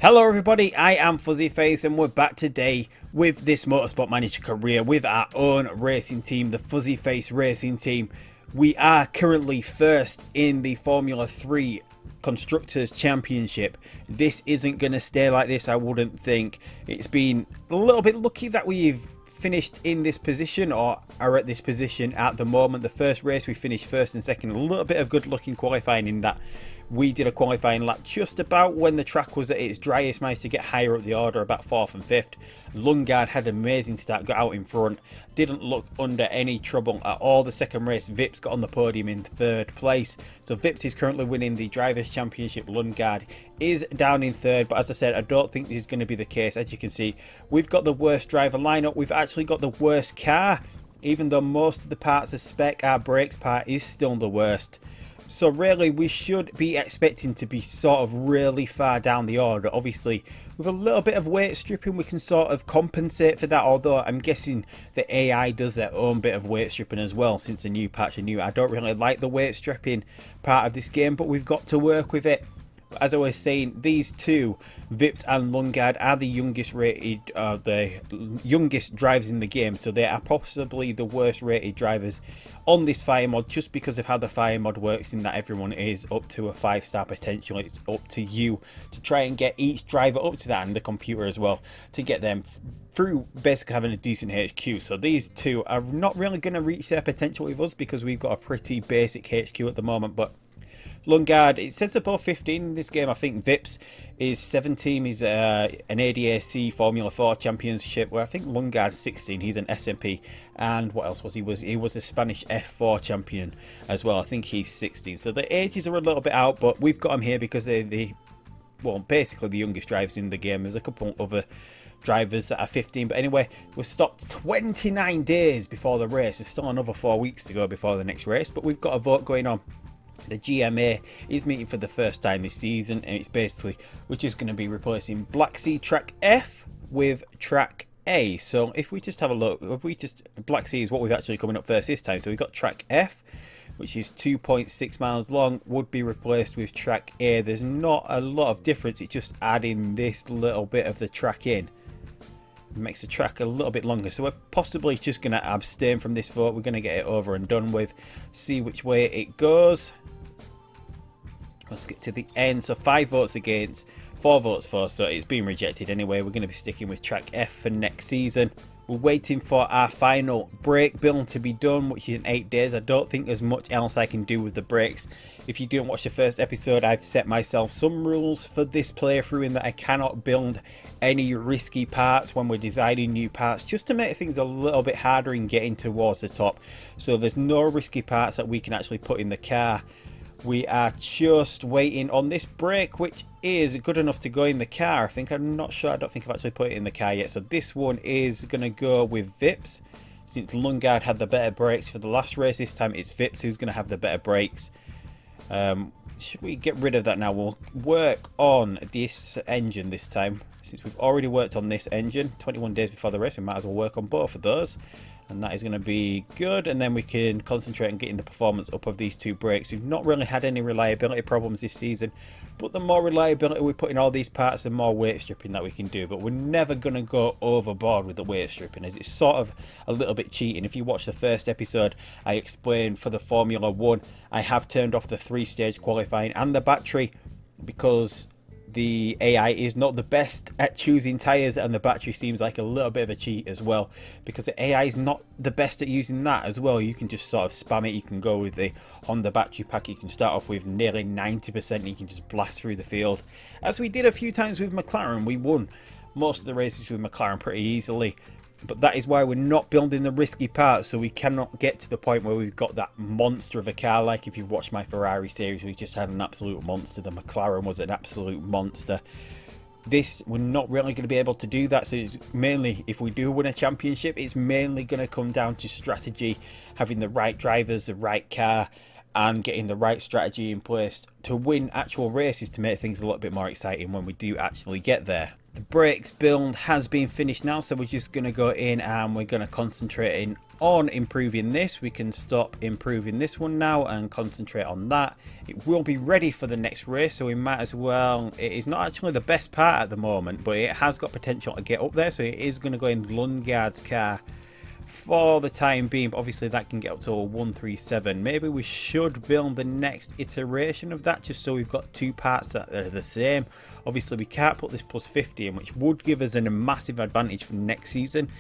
Hello everybody, I am FuzzyFace and we're back today with this Motorsport Manager career with our own racing team, the FuzzyFace Racing team. We are currently first in the Formula 3 Constructors Championship. This isn't going to stay like this, I wouldn't think. It's been a little bit lucky that we've finished in this position, or are at this position at the moment. The first race we finished first and second. A little bit of good luck in qualifying in that we did a qualifying lap just about when the track was at its driest, managed to get higher up the order, about 4th and 5th. Lundgaard had an amazing start, got out in front, didn't look under any trouble at all. The second race, Vips got on the podium in 3rd place. So Vips is currently winning the Drivers' Championship. Lundgaard is down in 3rd, but as I said, I don't think this is going to be the case. As you can see, we've got the worst driver lineup. We've actually got the worst car, even though most of the parts are spec. Our brakes part is still the worst. So really, we should be expecting to be sort of really far down the order. Obviously, with a little bit of weight stripping, we can sort of compensate for that. Although I'm guessing the AI does their own bit of weight stripping as well since the new patch. I don't really like the weight stripping part of this game, but we've got to work with it. As I was saying, these two, Vips and Lundgaard, are the youngest rated, the youngest drivers in the game. So they are possibly the worst rated drivers on this fire mod, just because of how the fire mod works, in that everyone is up to a 5-star potential. It's up to you to try and get each driver up to that, and the computer as well, to get them through basically having a decent HQ. So these two are not really going to reach their potential with us because we've got a pretty basic HQ at the moment. But Lundgaard, it says above 15 in this game. I think Vips is 17. He's an ADAC Formula 4 Championship, where I think Lundgaard's 16. He's an SMP. And what else was he? He was a Spanish F4 champion as well. I think he's 16. So the ages are a little bit out, but we've got him here because they're well, basically the youngest drivers in the game. There's a couple other drivers that are 15, but anyway, we're stopped 29 days before the race. There's still another 4 weeks to go before the next race, but we've got a vote going on. The GMA is meeting for the first time this season, and it's basically, we're just going to be replacing Black Sea Track F with Track A. So if we just have a look, Black Sea is what we've actually coming up first this time. So we've got Track F, which is 2.6 miles long, would be replaced with Track A. There's not a lot of difference, it's just adding this little bit of the track in. It makes the track a little bit longer. So we're possibly just going to abstain from this vote. We're going to get it over and done with, see which way it goes. Let's get to the end. So 5 votes against, 4 votes for, so it's been rejected anyway. We're going to be sticking with Track F for next season. We're waiting for our final brake build to be done, which is in 8 days. I don't think there's much else I can do with the brakes. If you didn't watch the first episode, I've set myself some rules for this playthrough, in that I cannot build any risky parts when we're designing new parts, just to make things a little bit harder in getting towards the top. So there's no risky parts that we can actually put in the car. We are just waiting on this brake, which is good enough to go in the car. I'm not sure. I don't think I've actually put it in the car yet. So this one is going to go with Vips. Since Lundgaard had the better brakes for the last race, this time it's Vips who's going to have the better brakes. Should we get rid of that now? We'll work on this engine this time. Since we've already worked on this engine 21 days before the race, we might as well work on both of those. And that is going to be good, and then we can concentrate on getting the performance up of these 2 brakes. We've not really had any reliability problems this season, but the more reliability we put in all these parts, the more weight stripping that we can do. But we're never going to go overboard with the weight stripping, as it's sort of a little bit cheating. If you watch the first episode, I explained for the Formula 1, I have turned off the 3-stage qualifying and the battery, because the AI is not the best at choosing tyres, and the battery seems like a little bit of a cheat as well, because the AI is not the best at using that as well. You can just sort of spam it. You can go with the Honda battery pack. You can start off with nearly 90% and you can just blast through the field, as we did a few times with McLaren. We won most of the races with McLaren pretty easily, but that is why we're not building the risky parts, so we cannot get to the point where we've got that monster of a car. Like if you've watched my Ferrari series, we just had an absolute monster. The McLaren was an absolute monster. This, we're not really going to be able to do that. So it's mainly, if we do win a championship, it's mainly going to come down to strategy, having the right drivers, the right car, and getting the right strategy in place to win actual races, to make things a little bit more exciting when we do actually get there. The brakes build has been finished now, so we're just going to go in and we're going to concentrate in on improving this. We can stop improving this one now and concentrate on that. It will be ready for the next race, so we might as well. It is not actually the best part at the moment, but it has got potential to get up there, so it is going to go in Lundgaard's car for the time being. But obviously that can get up to a 137. Maybe we should build the next iteration of that, just so we've got two parts that are the same. Obviously we can't put this plus 50 in, which would give us a massive advantage for next season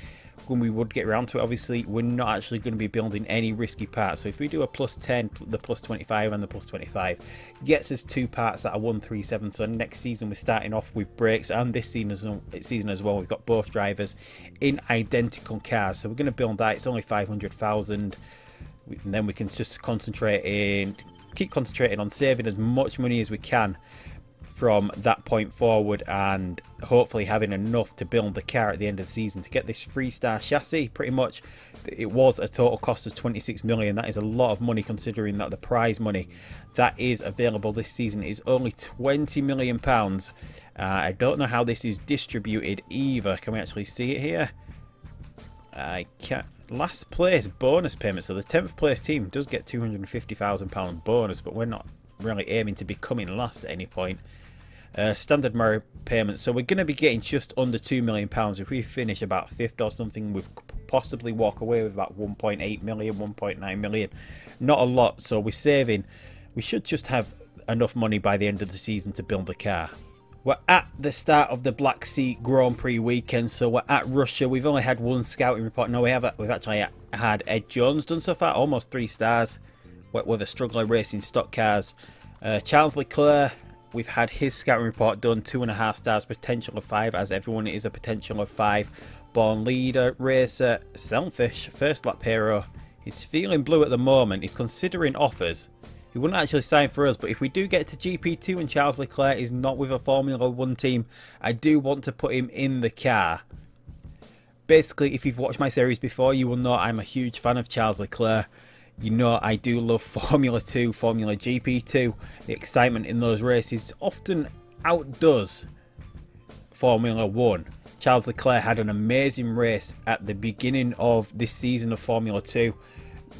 when we would get around to it. Obviously we're not actually going to be building any risky parts, so if we do a plus 10, the plus 25 and the plus 25 gets us two parts that are 137. So next season we're starting off with brakes, and this season as well we've got both drivers in identical cars, so we're going to build that. It's only 500,000, and then we can just keep concentrating on saving as much money as we can from that point forward, and hopefully having enough to build the car at the end of the season to get this 3-star chassis. Pretty much it was a total cost of 26 million. That is a lot of money, considering that the prize money that is available this season is only 20 million pounds. I don't know how this is distributed either. Can we actually see it here? I can't. Last place bonus payment, so the 10th place team does get 250,000 pound bonus, but we're not really aiming to be coming last at any point. Standard merit payments, so we're going to be getting just under 2 million pounds. If we finish about 5th or something, we possibly walk away with about 1.8 million, 1.9 million. Not a lot, so we're saving. We should just have enough money by the end of the season to build the car. We're at the start of the Black Sea Grand Prix weekend, so we're at Russia. We've only had one scouting report. No, we've actually had Ed Jones done so far, almost 3 stars with a struggler racing stock cars. Charles Leclerc, we've had his scouting report done, 2.5 stars, potential of 5, as everyone is a potential of 5. Born leader, racer, selfish, first lap hero. He's feeling blue at the moment. He's considering offers. He wouldn't actually sign for us, but if we do get to GP2 and Charles Leclerc is not with a Formula 1 team, I do want to put him in the car. Basically, if you've watched my series before, you will know I'm a huge fan of Charles Leclerc. You know I do love Formula 2, Formula GP2. The excitement in those races often outdoes Formula 1. Charles Leclerc had an amazing race at the beginning of this season of Formula 2,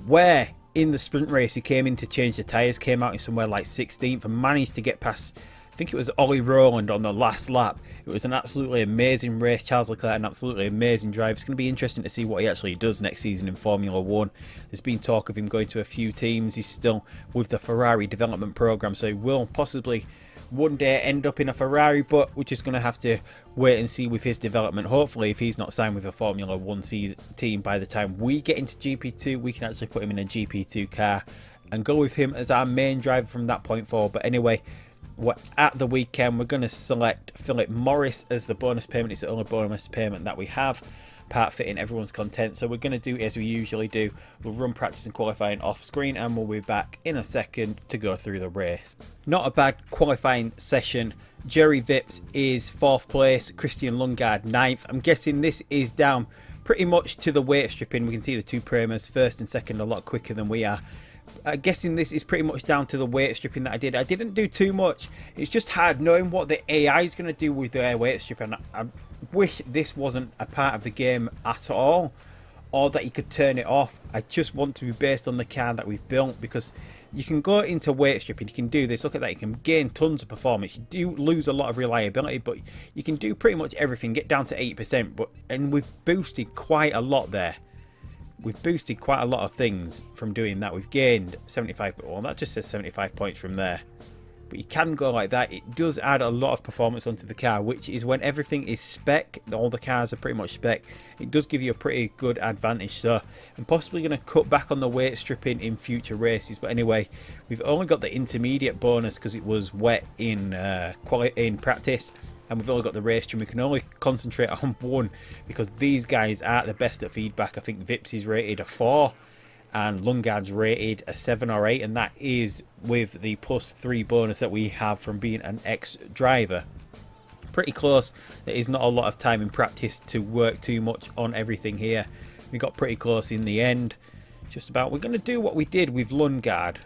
where in the sprint race he came in to change the tyres, came out in somewhere like 16th and managed to get past, I think it was Ollie Rowland on the last lap. It was an absolutely amazing race. Charles Leclerc, an absolutely amazing drive. It's going to be interesting to see what he actually does next season in Formula 1. There's been talk of him going to a few teams. He's still with the Ferrari development program, so he will possibly one day end up in a Ferrari, but we're just going to have to wait and see with his development. Hopefully, if he's not signed with a Formula 1 team by the time we get into GP2, we can actually put him in a GP2 car and go with him as our main driver from that point forward. But anyway, we're at the weekend. We're going to select Philip Morris as the bonus payment. It's the only bonus payment that we have. Part fitting everyone's content. So we're going to do as we usually do. We'll run practice and qualifying off screen, and we'll be back in a second to go through the race. Not a bad qualifying session. Jerry Vips is 4th place, Christian Lundgaard 9th. I'm guessing this is down pretty much to the weight stripping. We can see the two Premers, 1st and 2nd, a lot quicker than we are. I'm guessing this is pretty much down to the weight stripping that I did. I didn't do too much. It's just hard knowing what the AI is going to do with their weight stripping. I wish this wasn't a part of the game at all, or that you could turn it off. I just want to be based on the car that we've built, because you can go into weight stripping, you can do this, look at that, you can gain tons of performance, you do lose a lot of reliability, but you can do pretty much everything, get down to 8%, and we've boosted quite a lot there. We've boosted quite a lot of things from doing that. We've gained 75, well that just says 75 points from there. But you can go like that. It does add a lot of performance onto the car, which is when everything is spec, all the cars are pretty much spec, it does give you a pretty good advantage. So I'm possibly going to cut back on the weight stripping in future races. But anyway, we've only got the intermediate bonus because it was wet in practice. And we've only got the race trim. We can only concentrate on one because these guys are the best at feedback. I think Vips is rated a 4 and Lundgaard's rated a 7 or 8, and that is with the +3 bonus that we have from being an ex-driver. Pretty close. There is not a lot of time in practice to work too much on everything here. We got pretty close in the end. Just about. We're going to do what we did with Lundgaard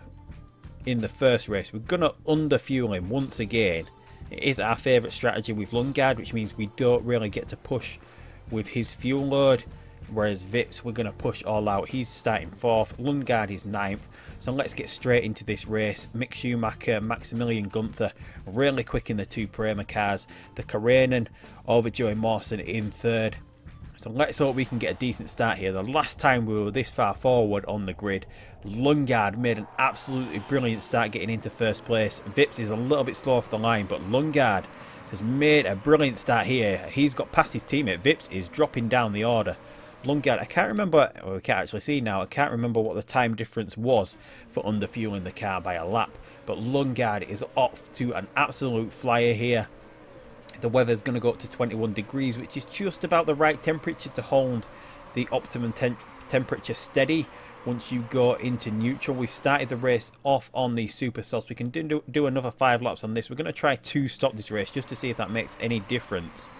in the first race. We're going to underfuel him once again. It is our favourite strategy with Lundgaard, which means we don't really get to push with his fuel load. Whereas Vips, we're going to push all out. He's starting 4th. Lundgaard is 9th. So let's get straight into this race. Mick Schumacher, Maximilian Gunther, really quick in the 2 Prema cars. The Karanen over Joey Mawson in 3rd. So let's hope we can get a decent start here. The last time we were this far forward on the grid, Lundgaard made an absolutely brilliant start getting into 1st place. Vips is a little bit slow off the line, but Lundgaard has made a brilliant start here. He's got past his teammate. Vips is dropping down the order. Lundgaard, I can't remember, or we can't actually see now, I can't remember what the time difference was for underfueling the car by a lap. But Lundgaard is off to an absolute flyer here. The weather's going to go up to 21 degrees, which is just about the right temperature to hold the optimum temperature steady once you go into neutral. We've started the race off on the super softs. We can do another 5 laps on this. We're going to try to stop this race just to see if that makes any difference.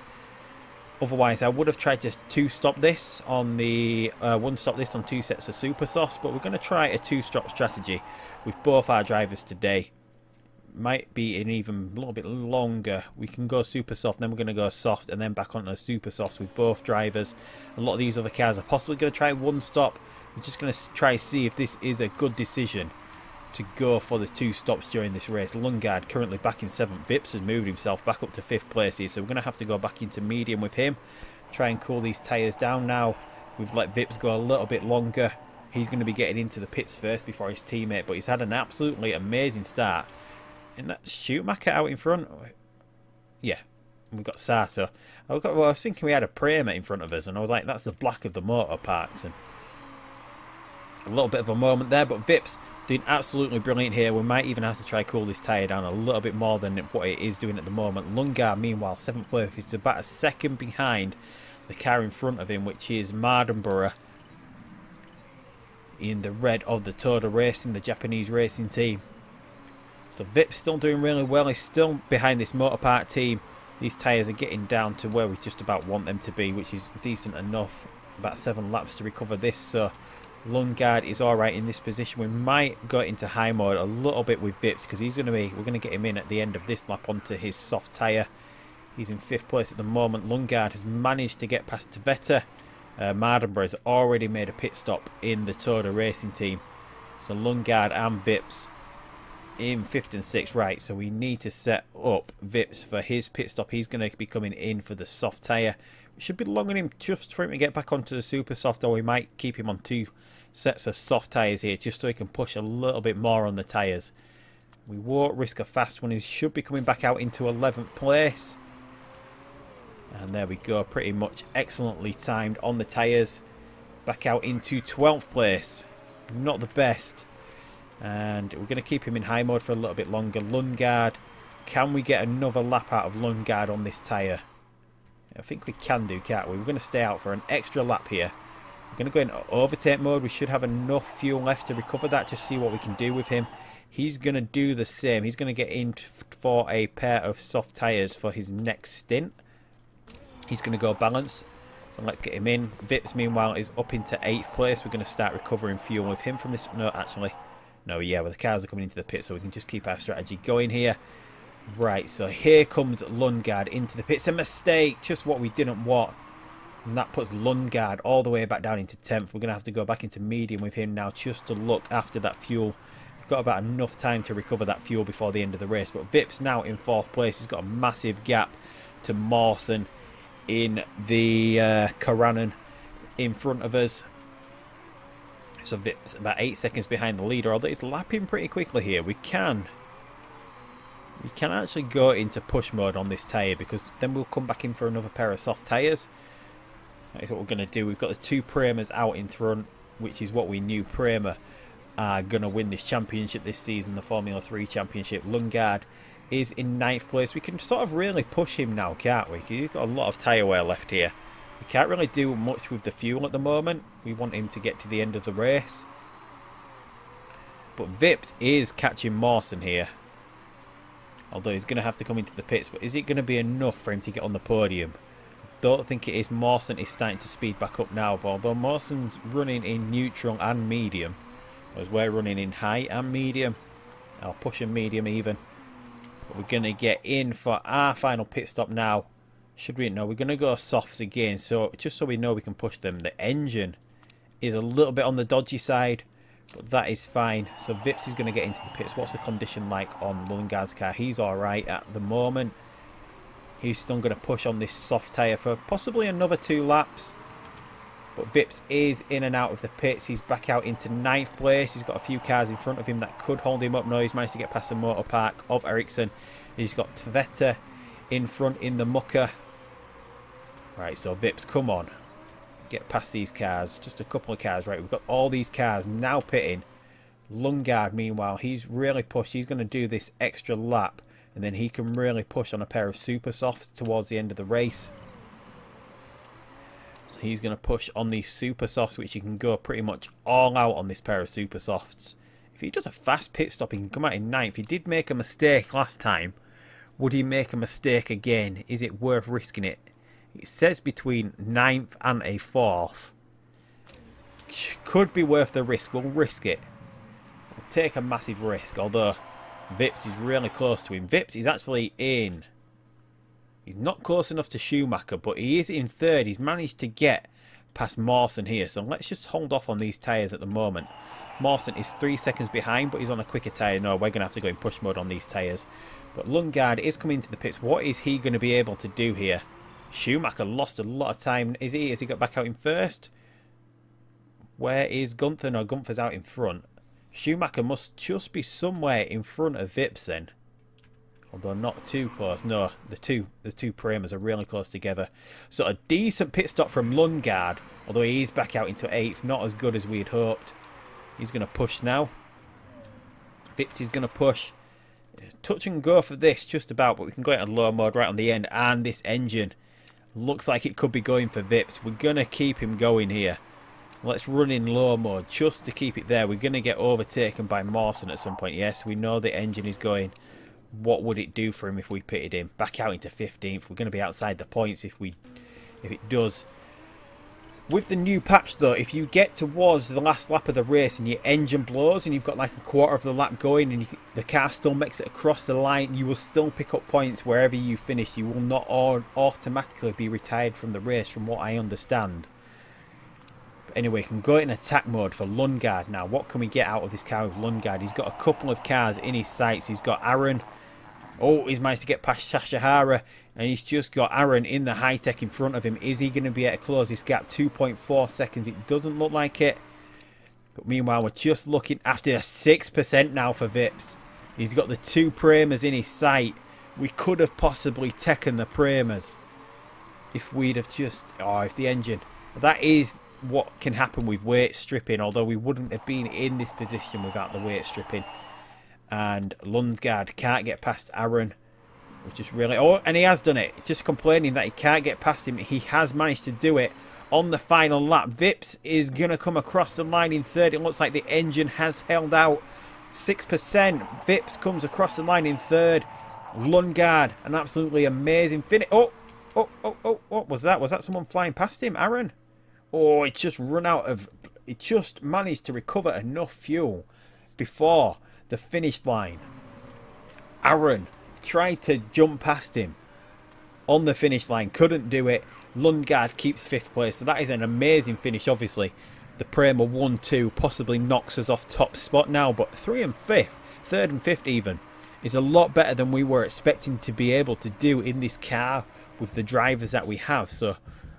Otherwise, I would have tried to 2-stop this on the 1-stop this on 2 sets of super softs, but we're going to try a 2-stop strategy with both our drivers today. Might be an even a little bit longer. We can go super soft, then we're going to go soft, and then back onto the super softs with both drivers. A lot of these other cars are possibly going to try 1-stop. We're just going to try see if this is a good decision to go for the 2 stops during this race. Lundgaard currently back in 7th. Vips has moved himself back up to 5th place here, so we're going to have to go back into medium with him. Try and cool these tyres down now. We've let Vips go a little bit longer. He's going to be getting into the pits first before his teammate, but he's had an absolutely amazing start. And that's Schumacher out in front. Yeah, we've got Sato. I was thinking we had a Prema in front of us, and I was like, that's the black of the motor parks. And a little bit of a moment there, but Vips doing absolutely brilliant here. We might even have to try cool this tyre down a little bit more than what it is doing at the moment. Lundgaard, meanwhile, 7th place, is about a second behind the car in front of him, which is Mardenborough in the red of the Toda Racing, the Japanese racing team. So Vips still doing really well. He's still behind this Motorpark team. These tyres are getting down to where we just about want them to be, which is decent enough. About 7 laps to recover this, so Lundgaard is alright in this position. We might go into high mode a little bit with Vips because we're going to get him in at the end of this lap onto his soft tyre. He's in 5th place at the moment. Lundgaard has managed to get past Tveta. Mardenborough has already made a pit stop in the Toda Racing team. So Lundgaard and Vips in 5th and 6th. Right, so we need to set up Vips for his pit stop. He's going to be coming in for the soft tyre. It should be long on him just for him to get back onto the super soft, or we might keep him on 2 sets of soft tyres here just so he can push a little bit more on the tyres. We won't risk a fast one. He should be coming back out into 11th place. And there we go, pretty much excellently timed on the tyres. Back out into 12th place. Not the best. And we're going to keep him in high mode for a little bit longer. Lundgaard, can we get another lap out of Lundgaard on this tyre? I think we can do, can't we? We're going to stay out for an extra lap here. We're going to go into overtake mode. We should have enough fuel left to recover that. Just see what we can do with him. He's going to do the same. He's going to get in for a pair of soft tyres for his next stint. He's going to go balance. So let's get him in. Vips, meanwhile, is up into 8th place. We're going to start recovering fuel with him from this. No, actually. No, yeah, well, the cars are coming into the pit, so we can just keep our strategy going here. Right, so here comes Lundgaard into the pits. A mistake, just what we didn't want. And that puts Lundgaard all the way back down into 10th. We're going to have to go back into medium with him now just to look after that fuel. We've got about enough time to recover that fuel before the end of the race. But Vips now in 4th place. He's got a massive gap to Mawson in the Karanen in front of us. So Vips about 8 seconds behind the leader, although he's lapping pretty quickly here. We can actually go into push mode on this tyre, because then we'll come back in for another pair of soft tyres. That is what we're going to do. We've got the 2 Premas out in front, which is what we knew Prema are going to win this championship this season, the Formula 3 championship. Lundgaard is in 9th place. We can sort of really push him now, can't we? He's got a lot of tyre wear left here. We can't really do much with the fuel at the moment. We want him to get to the end of the race. But Vips is catching Mawson here. Although he's going to have to come into the pits. But is it going to be enough for him to get on the podium? Don't think it is. Mawson is starting to speed back up now. But although Mawson's running in neutral and medium, whereas we're running in high and medium, I'll push him medium even. But we're going to get in for our final pit stop now. Should we? No, we're going to go softs again. So just so we know we can push them. The engine is a little bit on the dodgy side, but that is fine. So Vips is going to get into the pits. What's the condition like on Lundgaard's car? He's alright at the moment. He's still going to push on this soft tyre for possibly another 2 laps. But Vips is in and out of the pits. He's back out into 9th place. He's got a few cars in front of him that could hold him up. No, he's managed to get past the motor park of Ericsson. He's got Tveta in front in the mucker. Right, so Vips, come on. Get past these cars. Just a couple of cars. Right, we've got all these cars now pitting. Lundgaard, meanwhile, he's really pushed. He's going to do this extra lap. And then he can really push on a pair of super softs towards the end of the race. So he's going to push on these super softs, which he can go pretty much all out on this pair of super softs. If he does a fast pit stop, he can come out in 9th. He did make a mistake last time. Would he make a mistake again? Is it worth risking it? It says between 9th and a 4th. Could be worth the risk. We'll risk it. We'll take a massive risk, although Vips is really close to him. Vips is actually in. He's not close enough to Schumacher, but he is in 3rd. He's managed to get past Mawson here. So let's just hold off on these tyres at the moment. Mawson is 3 seconds behind, but he's on a quicker tyre. No, we're going to have to go in push mode on these tyres. But Lundgaard is coming into the pits. What is he going to be able to do here? Schumacher lost a lot of time. Is he? Has he got back out in 1st? Where is Gunther? No, Gunther's out in front. Schumacher must just be somewhere in front of Vips then. Although not too close. No, the two Premas are really close together. So a decent pit stop from Lundgaard. Although he's back out into 8th. Not as good as we'd hoped. He's going to push now. Vips is going to push. Touch and go for this just about. But we can go into low mode right on the end. And this engine looks like it could be going for Vips. We're going to keep him going here. Let's run in low mode just to keep it there. We're going to get overtaken by Mawson at some point. Yes, we know the engine is going. What would it do for him if we pitted him? Back out into 15th. We're going to be outside the points if it does. With the new patch though, if you get towards the last lap of the race and your engine blows and you've got like a quarter of the lap going and the car still makes it across the line, you will still pick up points wherever you finish. You will not automatically be retired from the race, from what I understand. But anyway, can go in attack mode for Lundgaard now. What can we get out of this car with Lundgaard? He's got a couple of cars in his sights. He's got Aaron. Oh, he's managed to get past Shashihara. And he's just got Aaron in the high-tech in front of him. Is he going to be able to close this gap? 2.4 seconds. It doesn't look like it. But meanwhile, we're just looking after 6% now for Vips. He's got the 2 Premas in his sight. We could have possibly taken the Premas if we'd have just... Oh, if the engine... That is what can happen with weight stripping. Although we wouldn't have been in this position without the weight stripping. And Lundgaard can't get past Aaron, which is really... Oh, and he has done it. Just complaining that he can't get past him. He has managed to do it on the final lap. Vips is going to come across the line in 3rd. It looks like the engine has held out. 6%. Vips comes across the line in 3rd. Lundgaard, an absolutely amazing finish. Oh, what was that? Was that someone flying past him? Aaron? Oh, it's just run out of... It just managed to recover enough fuel before the finish line. Aaron tried to jump past him on the finish line, couldn't do it. Lundgaard keeps 5th place, so that is an amazing finish. Obviously the Prema 1-2 possibly knocks us off top spot now, but 3 and 5th, 3rd and 5th even, is a lot better than we were expecting to be able to do in this car with the drivers that we have. So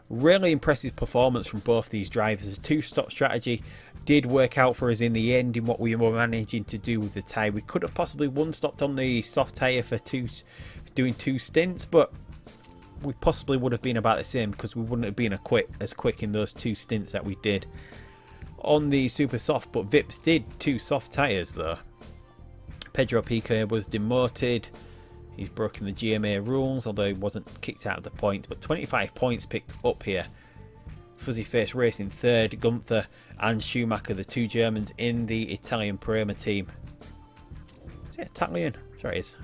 really impressive performance from both these drivers. The 2-stop strategy did work out for us in the end in what we were managing to do with the tyre. We could have possibly one-stopped on the soft tyre for doing 2 stints, but we possibly would have been about the same because we wouldn't have been as quick in those 2 stints that we did on the super soft. But Vips did 2 soft tyres though. Pedro Piquet was demoted. He's broken the GMA rules, although he wasn't kicked out of the points. But 25 points picked up here. FuzzyFace Racing 3rd, Gunther and Schumacher, the 2 Germans in the Italian Prema team. Is it Italian? Sure it is.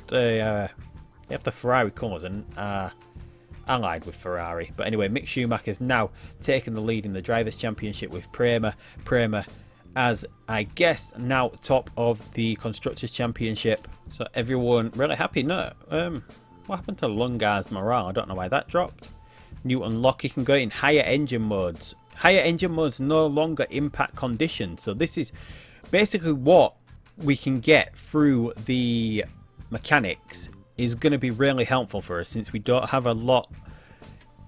They have the Ferrari colours and allied with Ferrari. But anyway, Mick Schumacher's now taken the lead in the Drivers' Championship with Prema. Prema, as I guess, now top of the Constructors' Championship. So everyone really happy. No, What happened to Lungar's morale? I don't know why that dropped. New unlock, you can go in higher engine modes. Higher engine modes no longer impact conditions. So this is basically what we can get through the mechanics is going to be really helpful for us, since we don't have a lot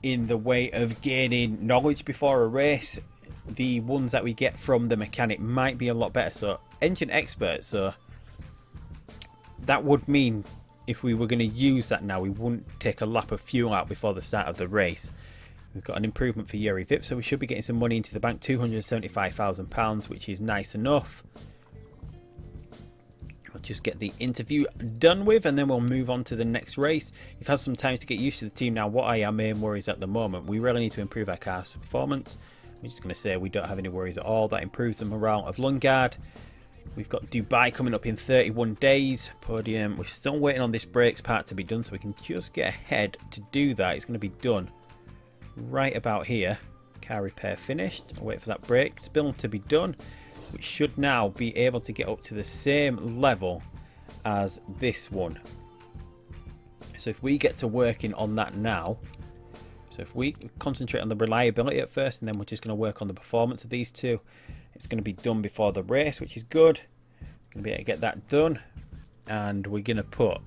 in the way of gaining knowledge before a race. The ones that we get from the mechanic might be a lot better. So engine expert, so that would mean if we were going to use that now, we wouldn't take a lap of fuel out before the start of the race. We've got an improvement for Yuri Vip, so we should be getting some money into the bank, £275,000, which is nice enough. We'll just get the interview done with, and then we'll move on to the next race. You've had some time to get used to the team now. What are our main worries at the moment? We really need to improve our car's performance. I'm just going to say we don't have any worries at all. That improves the morale of Lungard. We've got Dubai coming up in 31 days. Podium. We're still waiting on this brakes part to be done, so we can just get ahead to do that. It's going to be done right about here. Car repair finished. I'll wait for that brake spill to be done. We should now be able to get up to the same level as this one. So if we get to working on that now, so if we concentrate on the reliability at first, and then we're just going to work on the performance of these two, it's going to be done before the race, which is good. Going to be able to get that done, and we're going to put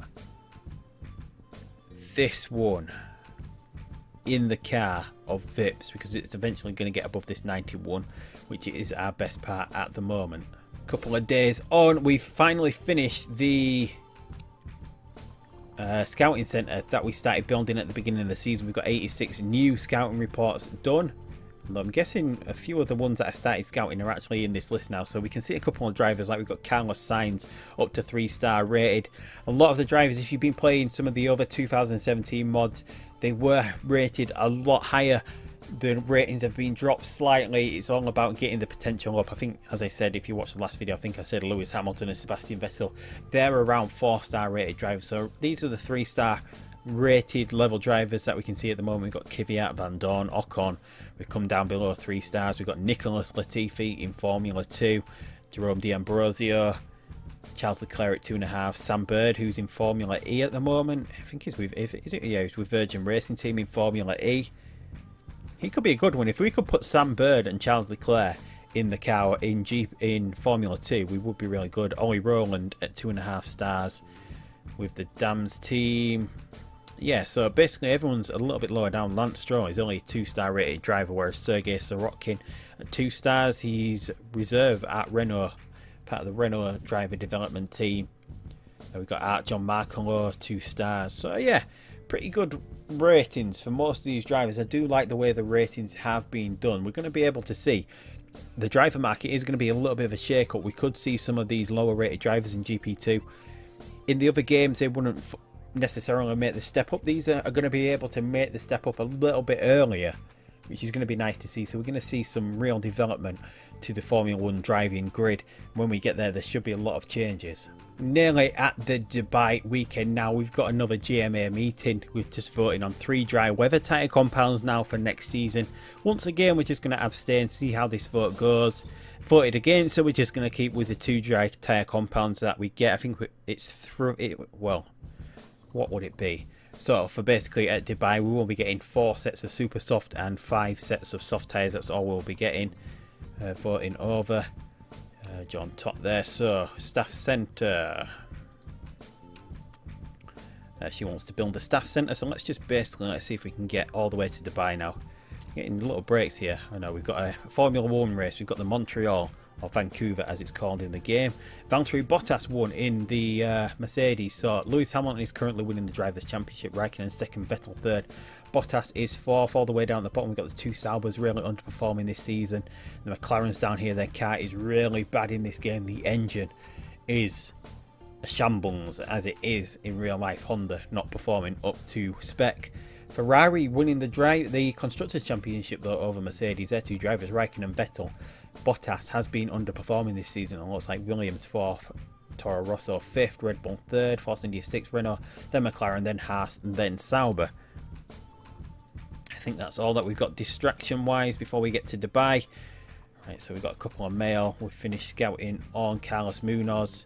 this one in the car of Vips, because it's eventually going to get above this 91, which is our best part at the moment. A couple of days on, we've finally finished the scouting centre that we started building at the beginning of the season. We've got 86 new scouting reports done. I'm guessing a few of the ones that I started scouting are actually in this list now, so we can see a couple of drivers, like we've got Carlos Sainz up to 3-star rated. A lot of the drivers, if you've been playing some of the other 2017 mods, they were rated a lot higher. The ratings have been dropped slightly. It's all about getting the potential up. I think, as I said, if you watched the last video, I think I said Lewis Hamilton and Sebastian Vettel, they're around 4-star rated drivers. So these are the 3-star rated level drivers that we can see at the moment. We've got Kvyat, Van Dorn, Ocon. We've come down below 3 stars. We've got Nicholas Latifi in Formula 2, Jerome D'Ambrosio, Charles Leclerc at 2.5, Sam Bird, who's in Formula E at the moment. I think he's with, he's with Virgin Racing Team in Formula E. He could be a good one. If we could put Sam Bird and Charles Leclerc in the car in Formula 2, we would be really good. Ollie Rowland at 2.5 stars with the Dams team. Yeah, so basically everyone's a little bit lower down. Lance Stroll is only a 2-star rated driver, whereas Sergei Sorokin at 2 stars. He's reserve at Renault, part of the Renault driver development team. We've got Art John Markolo, 2 stars. So yeah, pretty good ratings for most of these drivers. I do like the way the ratings have been done. We're going to be able to see the driver market is going to be a little bit of a shake up. We could see some of these lower rated drivers in GP2. In the other games, they wouldn't necessarily make the step up. These are going to be able to make the step up a little bit earlier, which is going to be nice to see. So we're going to see some real development to the Formula 1 driving grid. When we get there, there should be a lot of changes. Nearly at the Dubai weekend now. We've got another GMA meeting. We're just voting on 3 dry weather tyre compounds now for next season. Once again, we're just going to abstain, see how this vote goes. Voted against, so we're just going to keep with the 2 dry tyre compounds that we get. I think it's through it. Well, what would it be? So for basically at Dubai, we will be getting 4 sets of super soft and 5 sets of soft tyres. That's all we'll be getting. Voting over. John top there. So staff centre. She wants to build a staff centre. So let's just basically, let's see if we can get all the way to Dubai now. Getting little breaks here. I know we've got a Formula 1 race. We've got the Montreal, or Vancouver as it's called in the game. Valtteri Bottas won in the Mercedes. So Lewis Hamilton is currently winning the Drivers' Championship. Raikkonen second, Vettel third. Bottas is 4th. All the way down at the bottom, we've got the 2 Saubers really underperforming this season. The McLarens down here, their car is really bad in this game. The engine is a shambles, as it is in real life. Honda not performing up to spec. Ferrari winning the Constructors' Championship though over Mercedes. Their 2 drivers, Raikkonen and Vettel. Bottas has been underperforming this season. It looks like Williams 4th, Toro Rosso 5th, Red Bull 3rd, Force India 6th, Renault, then McLaren, then Haas, and then Sauber. I think that's all that we've got distraction wise before we get to Dubai. Right, so we've got a couple of mail. We've finished scouting on Carlos Munoz.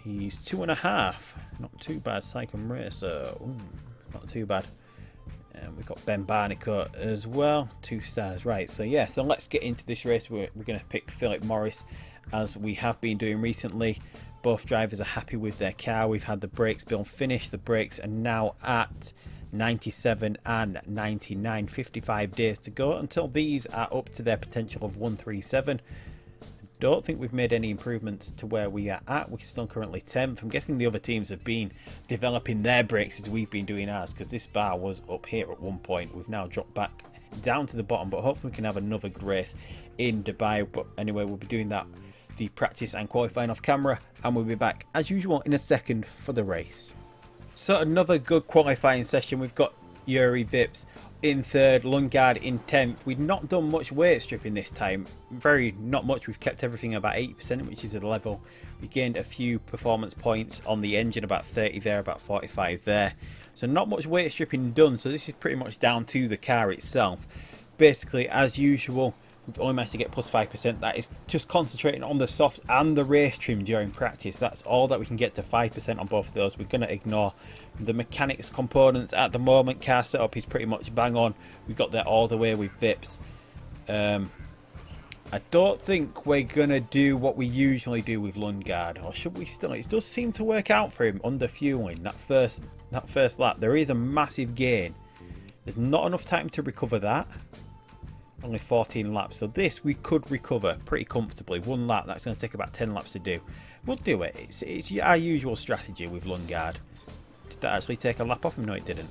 He's 2.5. Not too bad. Cycling Racer. Ooh, not too bad. And we've got Ben Barnicoat as well. 2 stars. Right, so yeah, so let's get into this race. We're going to pick Philip Morris, as we have been doing recently. Both drivers are happy with their car. We've had the brakes build finished. The brakes are now at 97 and 99. 55 days to go until these are up to their potential of 137. Don't think we've made any improvements to where we are at. We're still currently 10th. I'm guessing the other teams have been developing their brakes as we've been doing ours, because this bar was up here at one point. We've now dropped back down to the bottom, but hopefully we can have another good race in Dubai. But anyway, we'll be doing that, the practice and qualifying off camera, and we'll be back as usual in a second for the race. So another good qualifying session. We've got Yuri Vips in 3rd, Lundgaard in 10th. We've not done much weight stripping this time. Not much. We've kept everything about 80%, which is a level. We gained a few performance points on the engine, about 30 there, about 45 there. So not much weight stripping done. So this is pretty much down to the car itself. Basically, as usual, we've only managed to get plus 5%. That is just concentrating on the soft and the race trim during practice. That's all that we can get to 5% on both of those. We're going to ignore the mechanics components at the moment. Car setup is pretty much bang on. We've got that all the way with Vips. I don't think we're going to do what we usually do with Lundgaard. Or should we still? It does seem to work out for him under fueling. That first lap. There is a massive gain. There's not enough time to recover that. Only 14 laps, so this we could recover pretty comfortably. 1 lap, that's going to take about 10 laps to do. We'll do it. It's our usual strategy with Lundgaard. Did that actually take a lap off him? No, it didn't.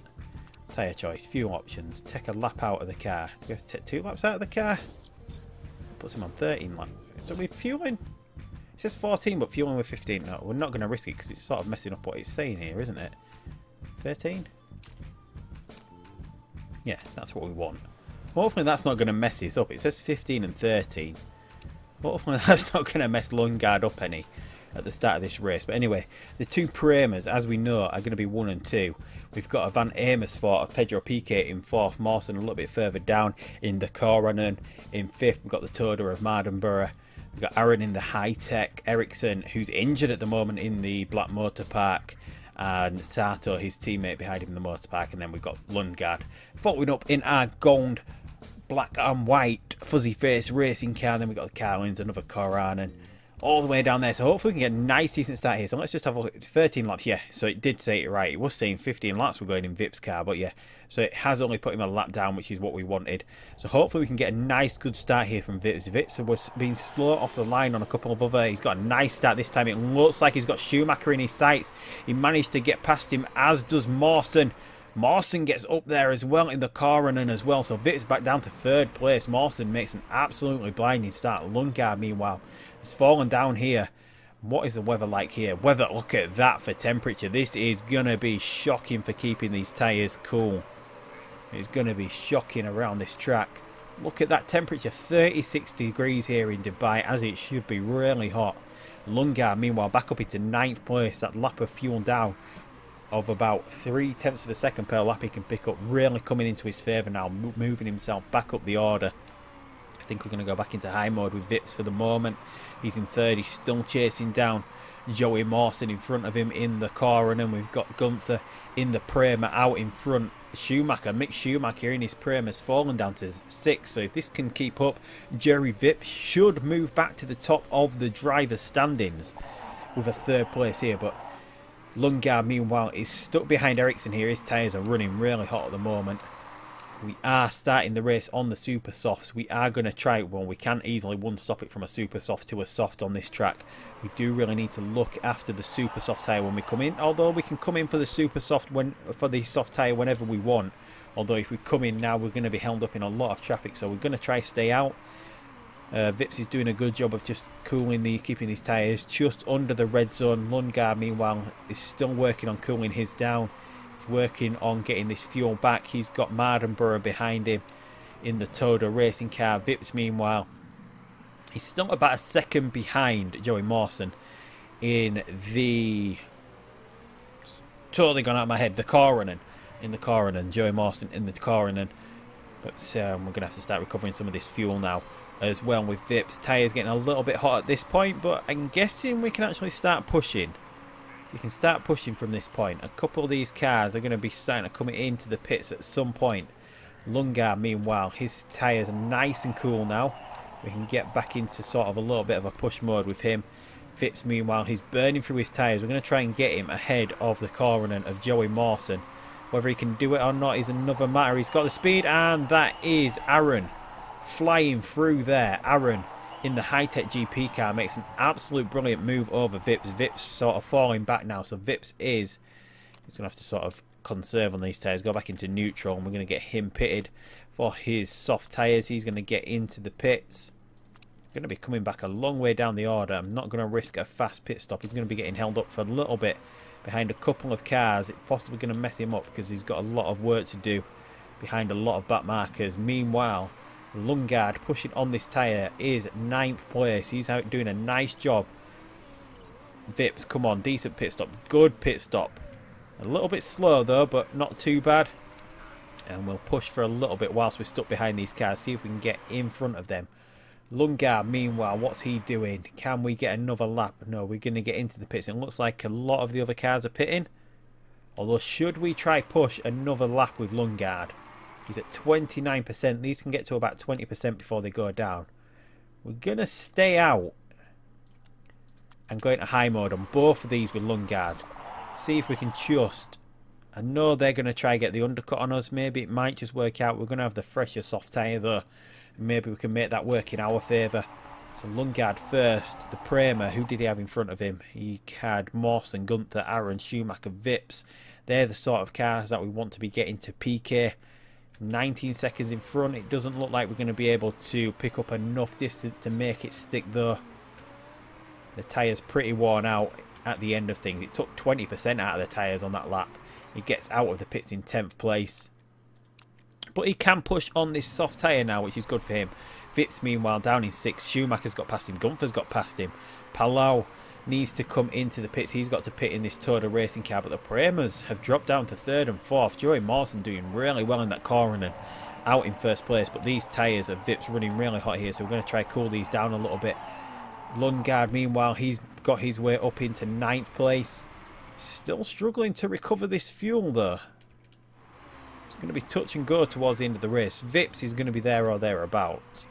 Tyre choice, fuel options, take a lap out of the car. Do we have to take 2 laps out of the car? Puts him on 13 laps. So we're fueling. It says 14, but fueling with 15. No, we're not going to risk it because it's sort of messing up what it's saying here, isn't it? 13? Yeah, that's what we want. Hopefully that's not going to mess this up. It says 15 and 13. Hopefully that's not going to mess Lundgaard up any at the start of this race. But anyway, the 2 Premas, as we know, are going to be 1 and 2. We've got a Van Amersfoort of Pedro Piquet in 4th, Mawson a little bit further down in the Coronen in 5th. We've got the Toda of Mardenborough. We've got Aaron in the High-Tech, Ericsson, who's injured at the moment in the Black Motor Park, and Sato, his teammate behind him in the motor park. And then we've got Lundgaard following up in our gold, black and white FuzzyFace Racing car. And then we've got the Carlins, another Coronen, all the way down there. So hopefully we can get a nice decent start here. So let's just have a look at 13 laps. Yeah, so it did say it right. It was saying 15 laps we're going in Vip's car, but yeah, so it has only put him a lap down, which is what we wanted. So hopefully we can get a nice good start here from Vips. Vips was being slow off the line on a couple of other. He's got a nice start this time. It looks like he's got Schumacher in his sights. He managed to get past him, as does Mawson. Mawson gets up there as well in the Coronen as well. So Vips back down to 3rd place. Mawson makes an absolutely blinding start. Lundgaard, meanwhile, has fallen down here. What is the weather like here? Weather, look at that for temperature. This is going to be shocking for keeping these tyres cool. It's going to be shocking around this track. Look at that temperature, 36 degrees here in Dubai, as it should be really hot. Lundgaard, meanwhile, back up into 9th place. That lap of fuel down of about 0.3 of a second per lap he can pick up, really coming into his favour now, moving himself back up the order. I think we're going to go back into high mode with Vips for the moment. He's in 3rd, he's still chasing down Joey Mawson in front of him in the Coronen. We've got Gunther in the Prema out in front. Schumacher, Mick Schumacher in his Prema has fallen down to 6th, so if this can keep up, Jerry Vips should move back to the top of the driver's standings with a 3rd place here. But Lundgaard, meanwhile, is stuck behind Ericsson here. His tyres are running really hot at the moment. We are starting the race on the super softs. We are going to try, well, we can easily one-stop it from a super soft to a soft on this track. We do really need to look after the super soft tyre when we come in, although we can come in for the super soft for the soft tyre whenever we want. Although if we come in now, we're going to be held up in a lot of traffic, so we're going to try stay out. Vips is doing a good job of just keeping these tyres just under the red zone. Lundgaard, meanwhile, is still working on cooling his down. He's working on getting this fuel back. He's got Mardenborough behind him in the Toda racing car. Vips, meanwhile, he's still about a second behind Joey Mawson in the... Totally gone out of my head. The Coronen. In the Coronen. Joey Mawson in the Coronen. But we're going to have to start recovering some of this fuel now as well with Vips. Tyres getting a little bit hot at this point, but I'm guessing we can actually start pushing. You can start pushing from this point. A couple of these cars are going to be starting to come into the pits at some point. Lundgaard, meanwhile, his tyres are nice and cool now. We can get back into sort of a little bit of a push mode with him. Vips, meanwhile, he's burning through his tyres. We're going to try and get him ahead of the Coronen of Joey Mawson. Whether he can do it or not is another matter. He's got the speed, and that is Aaron flying through there. Aaron in the high-tech GP car makes an absolute brilliant move over Vips. Vips sort of falling back now, so Vips he's going to have to sort of conserve on these tyres, go back into neutral, and we're going to get him pitted for his soft tyres. He's going to get into the pits. Going to be coming back a long way down the order. I'm not going to risk a fast pit stop. He's going to be getting held up for a little bit behind a couple of cars. It's possibly going to mess him up because he's got a lot of work to do behind a lot of back markers. Meanwhile, Lundgaard pushing on this tyre is 9th place. He's out doing a nice job. Vips, come on, decent pit stop. Good pit stop. A little bit slow though, but not too bad. And we'll push for a little bit whilst we're stuck behind these cars. See if we can get in front of them. Lundgaard, meanwhile, what's he doing? Can we get another lap? No, we're going to get into the pits. It looks like a lot of the other cars are pitting. Although, should we try push another lap with Lundgaard? He's at 29%. These can get to about 20% before they go down. We're going to stay out and go into high mode on both of these with Lundgaard. See if we can just... I know they're going to try and get the undercut on us. Maybe it might just work out. We're going to have the fresher soft tyre though. Maybe we can make that work in our favour. So Lundgaard first. The Prema, who did he have in front of him? He had Mawson, Gunther, Aaron, Schumacher, Vips. They're the sort of cars that we want to be getting to PK. 19 seconds in front. It doesn't look like we're going to be able to pick up enough distance to make it stick though. The tyre's pretty worn out at the end of things. It took 20% out of the tyres on that lap. He gets out of the pits in 10th place. But he can push on this soft tyre now, which is good for him. Vips, meanwhile, down in 6th. Schumacher's got past him. Gunther's got past him. Palau needs to come into the pits. He's got to pit in this Toyota racing car. But the Premas have dropped down to 3rd and 4th. Joey Mawson doing really well in that corner and out in 1st place. But these tyres of Vips running really hot here. So we're going to try to cool these down a little bit. Lundgaard, meanwhile, he's got his way up into 9th place. Still struggling to recover this fuel though. It's going to be touch and go towards the end of the race. Vips is going to be there or thereabouts.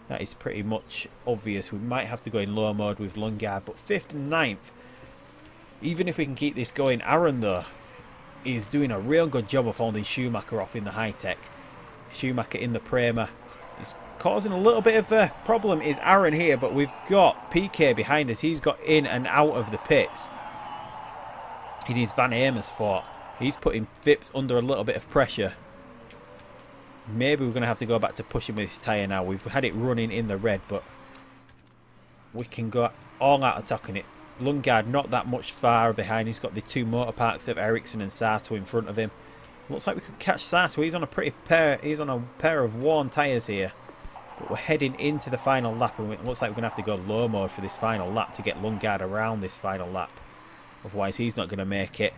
That is pretty much obvious. We might have to go in low mode with Lundgaard, but 5th and 9th. Even if we can keep this going, Aaron though is doing a real good job of holding Schumacher off in the high-tech. Schumacher in the Prema is causing a little bit of a problem. Is Aaron here, but we've got PK behind us. He's got in and out of the pits. It is Van Amersfoort. He's putting Vips under a little bit of pressure. Maybe we're going to have to go back to pushing with his tyre now. We've had it running in the red, but we can go all out attacking it. Lundgaard not that much far behind. He's got the 2 motor parks of Ericsson and Sato in front of him. Looks like we could catch Sato. He's on a he's on a pair of worn tyres here. But we're heading into the final lap, and it looks like we're going to have to go low mode for this final lap to get Lundgaard around this final lap. Otherwise, he's not going to make it.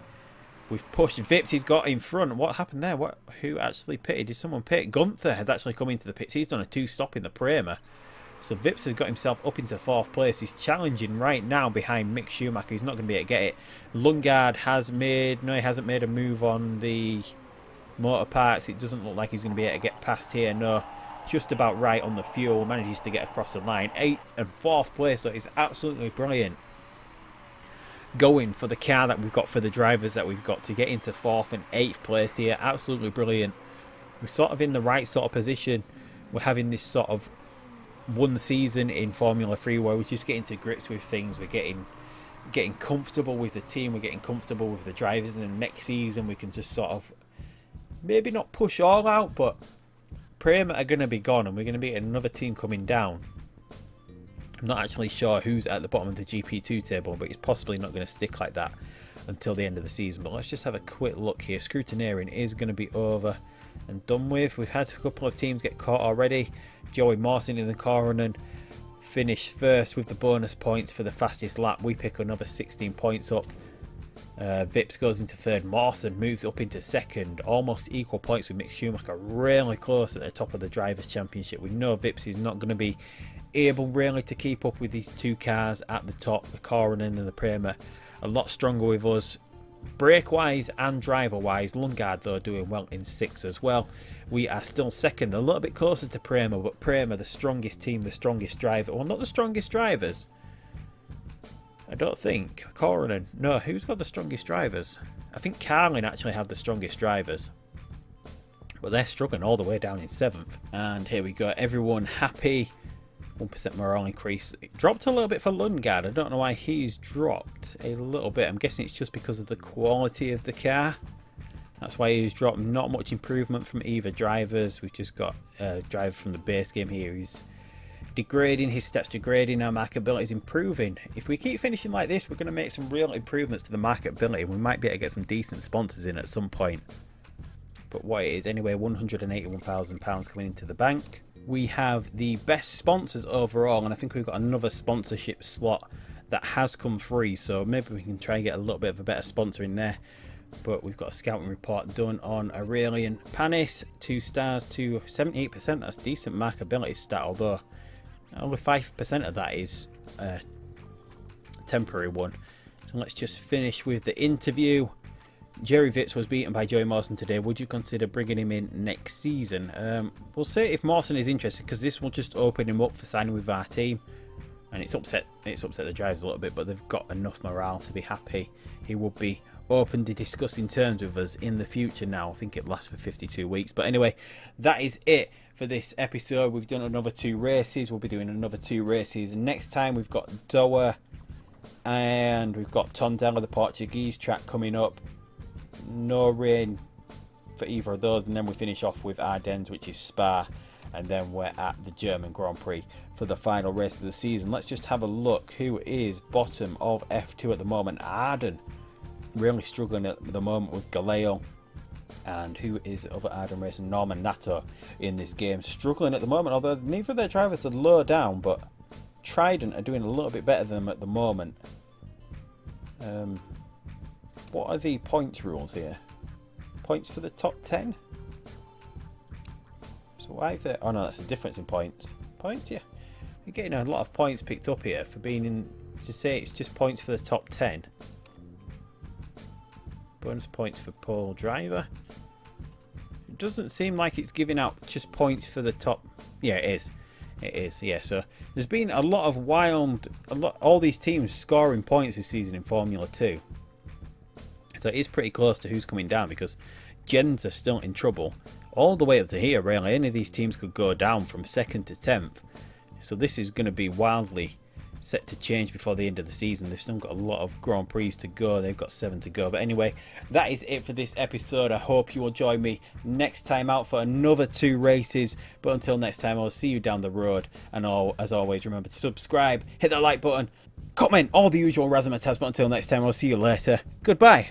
We've pushed Vips. He's got in front. What happened there? Who actually pitted? Did someone pit? Gunther has actually come into the pits. He's done a 2-stop in the Prema. So Vips has got himself up into 4th place. He's challenging right now behind Mick Schumacher. He's not going to be able to get it. Lundgaard has made... No, he hasn't made a move on the motor parks. It doesn't look like he's going to be able to get past here. No, just about right on the fuel. Manages to get across the line. 8th and 4th place. So it's absolutely brilliant. Going for the car that we've got for the drivers that we've got to get into 4th and 8th place here. Absolutely brilliant. We're sort of in the right sort of position. We're having this sort of one season in Formula 3 where we're just getting to grips with things. We're getting comfortable with the team. We're getting comfortable with the drivers. And then next season we can just sort of maybe not push all out, but Prema are going to be gone and we're going to be another team coming down. I'm not actually sure who's at the bottom of the GP2 table, but it's possibly not going to stick like that until the end of the season. But let's just have a quick look here. Scrutineering is going to be over and done with. We've had a couple of teams get caught already. Joey Mawson in the Coronen finished first with the bonus points for the fastest lap. We pick another 16 points up. Vips goes into 3rd. Mawson moves up into 2nd. Almost equal points with Mick Schumacher. Really close at the top of the Drivers' Championship. We know Vips is not going to be able really to keep up with these 2 cars at the top, the Coronen and the Prema. a lot stronger with us. Brake wise and driver wise, Lundgaard though doing well in 6th as well. We are still second, a little bit closer to Prema, but Prema the strongest team, the strongest driver. Well, not the strongest drivers, I don't think. Coronan, no, who's got the strongest drivers? I think Carlin actually had the strongest drivers, but they're struggling all the way down in 7th. And here we go, everyone happy. 1% morale increase. It dropped a little bit for Lundgaard. I don't know why he's dropped a little bit. I'm guessing it's just because of the quality of the car. That's why he's dropped. Not much improvement from either drivers. We've just got a driver from the base game here who's degrading. His stats degrading. Our markability is improving. If we keep finishing like this, we're going to make some real improvements to the markability. We might be able to get some decent sponsors in at some point. But what it is anyway, £181,000 coming into the bank. We have the best sponsors overall, and I think we've got another sponsorship slot that has come free, so maybe we can try and get a little bit of a better sponsor in there. But we've got a scouting report done on Aurelian Panis, 2 stars to 78%. That's decent markability stat, although only 5% of that is a temporary one. So let's just finish with the interview. Jerry Vitz was beaten by Joey Mawson today. Would you consider bringing him in next season? We'll see if Mawson is interested, because this will just open him up for signing with our team. And it's upset the drivers a little bit, but they've got enough morale to be happy. He will be open to discussing terms with us in the future now. I think it lasts for 52 weeks. But anyway, that is it for this episode. We've done another 2 races. We'll be doing another 2 races. Next time we've got Doha and we've got Tondela, the Portuguese track, coming up. No rain for either of those, and then we finish off with Ardennes, which is Spa, and then we're at the German Grand Prix for the final race of the season. Let's just have a look who is bottom of F2 at the moment. Arden really struggling at the moment with Galeo, and who is over Arden racing? Norman Nato in this game, struggling at the moment, although neither of their drivers are low down, but Trident are doing a little bit better than them at the moment. What are the points rules here? Points for the top 10? So why there? Oh no, that's the difference in points. Points, yeah. You're getting a lot of points picked up here for being in. To say it's just points for the top 10. Bonus points for pole driver. It doesn't seem like it's giving out just points for the top. Yeah, it is. It is, yeah. So there's been a lot of all these teams scoring points this season in Formula 2. So it is pretty close to who's coming down, because Gens are still in trouble all the way up to here, really. Any of these teams could go down from 2nd to 10th. So this is going to be wildly set to change before the end of the season. They've still got a lot of Grand Prix to go. They've got 7 to go. But anyway, that is it for this episode. I hope you will join me next time out for another 2 races. But until next time, I'll see you down the road. And as always, remember to subscribe, hit that like button, comment, all the usual razzmatazz. But until next time, I'll see you later. Goodbye.